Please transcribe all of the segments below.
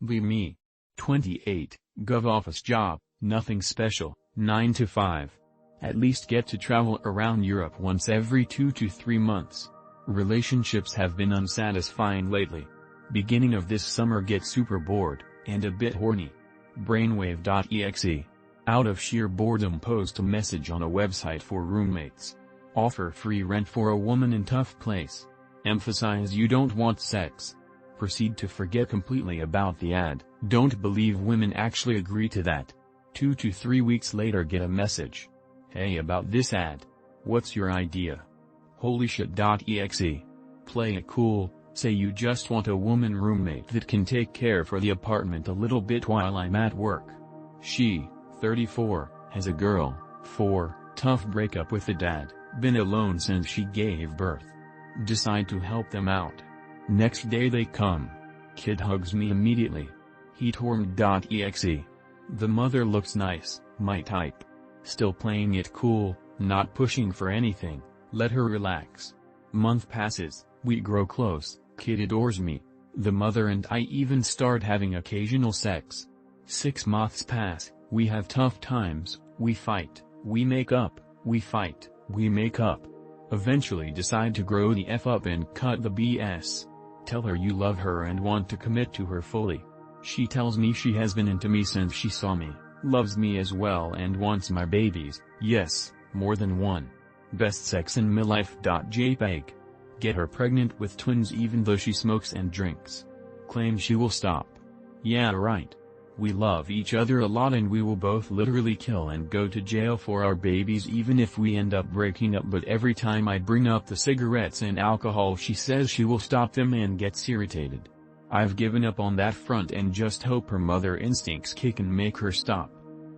Be me. 28, gov office job, nothing special, 9 to 5. At least get to travel around Europe once every 2 to 3 months. Relationships have been unsatisfying lately. Beginning of this summer get super bored, and a bit horny. Brainwave.exe. Out of sheer boredom post a message on a website for roommates. Offer free rent for a woman in tough place. Emphasize you don't want sex. Proceed to forget completely about the ad. Don't believe women actually agree to that. 2 to 3 weeks later get a message. Hey, about this ad. What's your idea? Holyshit.exe. Play it cool, say you just want a woman roommate that can take care for the apartment a little bit while I'm at work. She, 34, has a girl, 4, tough breakup with the dad, been alone since she gave birth. Decide to help them out. Next day they come. Kid hugs me immediately. Heatorm.exe. The mother looks nice, my type. Still playing it cool, not pushing for anything, let her relax. Month passes, we grow close, kid adores me. The mother and I even start having occasional sex. 6 months pass, we have tough times, we fight, we make up, we fight, we make up. Eventually decide to grow the F up and cut the BS. Tell her you love her and want to commit to her fully. She tells me she has been into me since she saw me, loves me as well and wants my babies, yes, more than one. Best sex in my life.jpg. Get her pregnant with twins even though she smokes and drinks. Claim she will stop. Yeah, right. We love each other a lot and we will both literally kill and go to jail for our babies even if we end up breaking up, but every time I bring up the cigarettes and alcohol she says she will stop them and gets irritated. I've given up on that front and just hope her mother instincts kick and make her stop.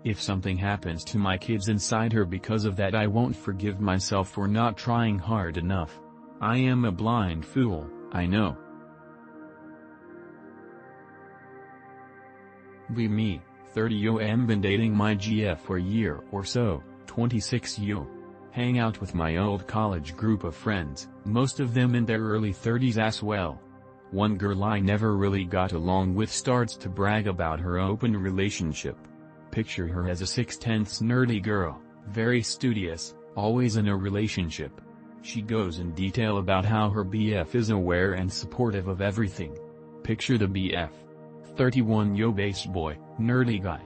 If something happens to my kids inside her because of that, I won't forgive myself for not trying hard enough. I am a blind fool, I know. Be me, 30 yo am been dating my GF for a year or so, 26 yo. Hang out with my old college group of friends, most of them in their early 30s as well. One girl I never really got along with starts to brag about her open relationship. Picture her as a 6/10 nerdy girl, very studious, always in a relationship. She goes in detail about how her BF is aware and supportive of everything. Picture the BF. 31 yo base boy, nerdy guy.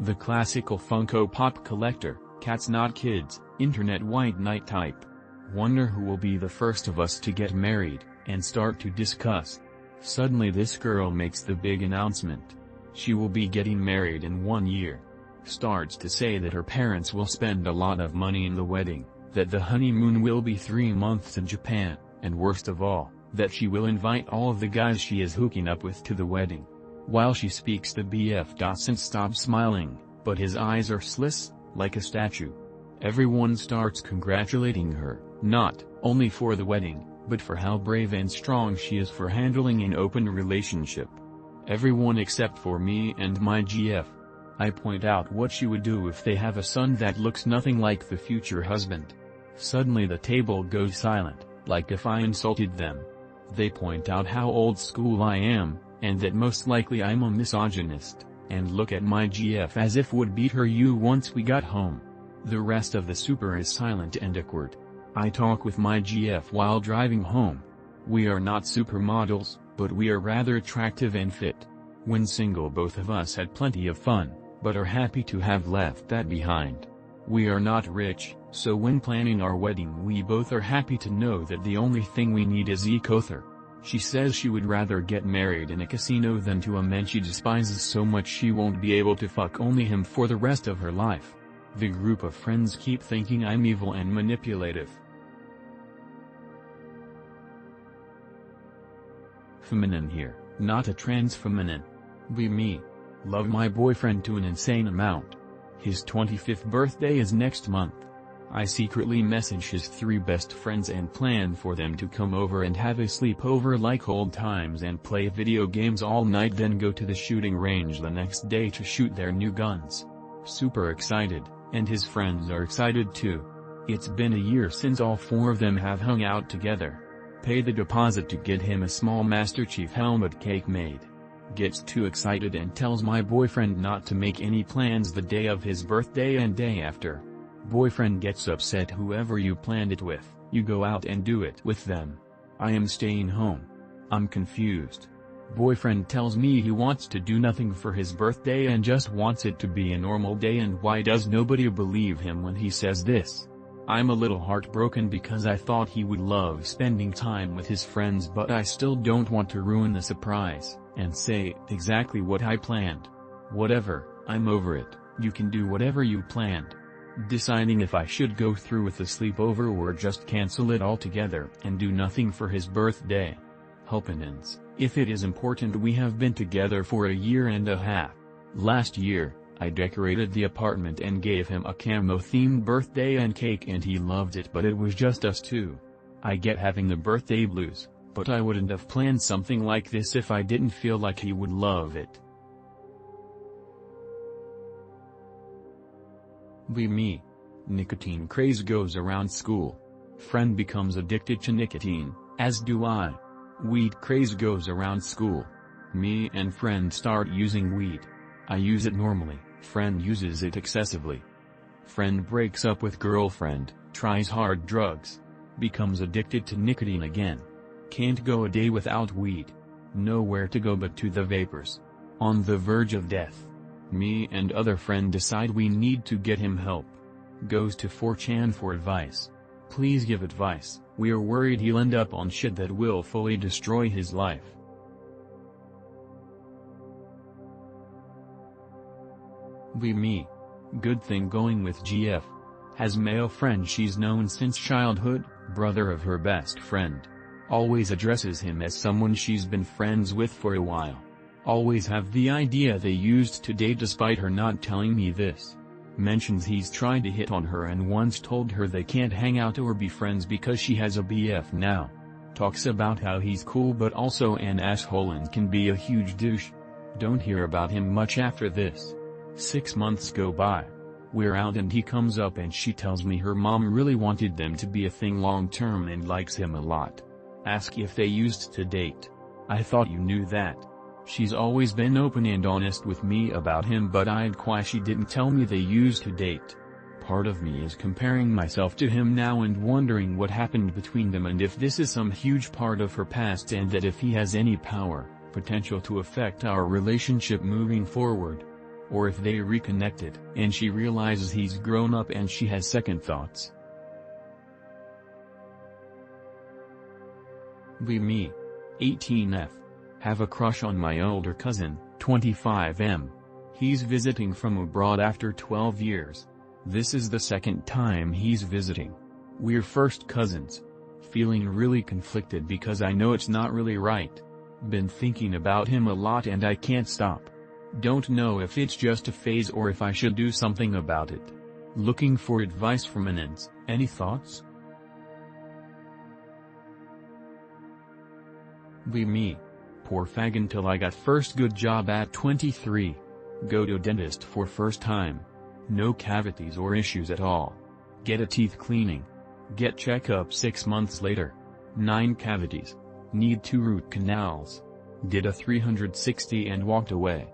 The classical Funko Pop collector, cats not kids, internet white knight type. Wonder who will be the first of us to get married, and start to discuss. Suddenly this girl makes the big announcement. She will be getting married in 1 year. Starts to say that her parents will spend a lot of money in the wedding, that the honeymoon will be 3 months in Japan, and worst of all, that she will invite all of the guys she is hooking up with to the wedding. While she speaks the BF doesn't stop smiling, but his eyes are sliss, like a statue. Everyone starts congratulating her, not only for the wedding, but for how brave and strong she is for handling an open relationship. Everyone except for me and my GF. I point out what she would do if they have a son that looks nothing like the future husband. Suddenly the table goes silent, like if I insulted them. They point out how old school I am, and that most likely I'm a misogynist, and look at my GF as if would beat her you once we got home. The rest of the super is silent and awkward. I talk with my GF while driving home. We are not supermodels, but we are rather attractive and fit. When single both of us had plenty of fun, but are happy to have left that behind. We are not rich, so when planning our wedding we both are happy to know that the only thing we need is Ecother. She says she would rather get married in a casino than to a man she despises so much she won't be able to fuck only him for the rest of her life. The group of friends keep thinking I'm evil and manipulative. Feminine here, not a trans feminine. Be me. Love my boyfriend to an insane amount. His 25th birthday is next month. I secretly message his 3 best friends and plan for them to come over and have a sleepover like old times and play video games all night, then go to the shooting range the next day to shoot their new guns. Super excited, and his friends are excited too. It's been a year since all 4 of them have hung out together. Pay the deposit to get him a small Master Chief helmet cake made. Gets too excited and tells my boyfriend not to make any plans the day of his birthday and day after. Boyfriend gets upset. Whoever you planned it with, you go out and do it with them. I am staying home. I'm confused. Boyfriend tells me he wants to do nothing for his birthday and just wants it to be a normal day, and why does nobody believe him when he says this? I'm a little heartbroken because I thought he would love spending time with his friends, but I still don't want to ruin the surprise and say exactly what I planned. Whatever, I'm over it. You can do whatever you planned. Deciding if I should go through with the sleepover or just cancel it altogether and do nothing for his birthday. Opinions. If it is important, we have been together for a year and a half. Last year, I decorated the apartment and gave him a camo-themed birthday and cake, and he loved it, but it was just us two. I get having the birthday blues, but I wouldn't have planned something like this if I didn't feel like he would love it. Be me. Nicotine craze goes around school. Friend becomes addicted to nicotine, as do I. Weed craze goes around school. Me and friend start using weed. I use it normally, friend uses it excessively. Friend breaks up with girlfriend, tries hard drugs. Becomes addicted to nicotine again. Can't go a day without weed. Nowhere to go but to the vapors. On the verge of death. Me and other friend decide we need to get him help. Goes to 4chan for advice. Please give advice, we are worried he'll end up on shit that will fully destroy his life. Be me. Good thing going with GF. Has male friend she's known since childhood, brother of her best friend. Always addresses him as someone she's been friends with for a while. Always have the idea they used to date despite her not telling me this. Mentions he's tried to hit on her and once told her they can't hang out or be friends because she has a BF now. Talks about how he's cool but also an asshole and can be a huge douche. Don't hear about him much after this. 6 months go by. We're out and he comes up and she tells me her mom really wanted them to be a thing long term and likes him a lot. Ask if they used to date. I thought you knew that. She's always been open and honest with me about him, but I'd why she didn't tell me they used to date. Part of me is comparing myself to him now and wondering what happened between them and if this is some huge part of her past and that if he has any potential to affect our relationship moving forward. Or if they reconnected and she realizes he's grown up and she has second thoughts. Be me. 18F. Have a crush on my older cousin, 25M. He's visiting from abroad after 12 years. This is the second time he's visiting. We're first cousins. Feeling really conflicted because I know it's not really right. Been thinking about him a lot and I can't stop. Don't know if it's just a phase or if I should do something about it. Looking for advice from Anins. Any thoughts? Be me. Poor fag until I got first good job at 23. Go to dentist for first time. No cavities or issues at all. Get a teeth cleaning. Get checkup 6 months later. 9 cavities. Need 2 root canals. Did a 360 and walked away.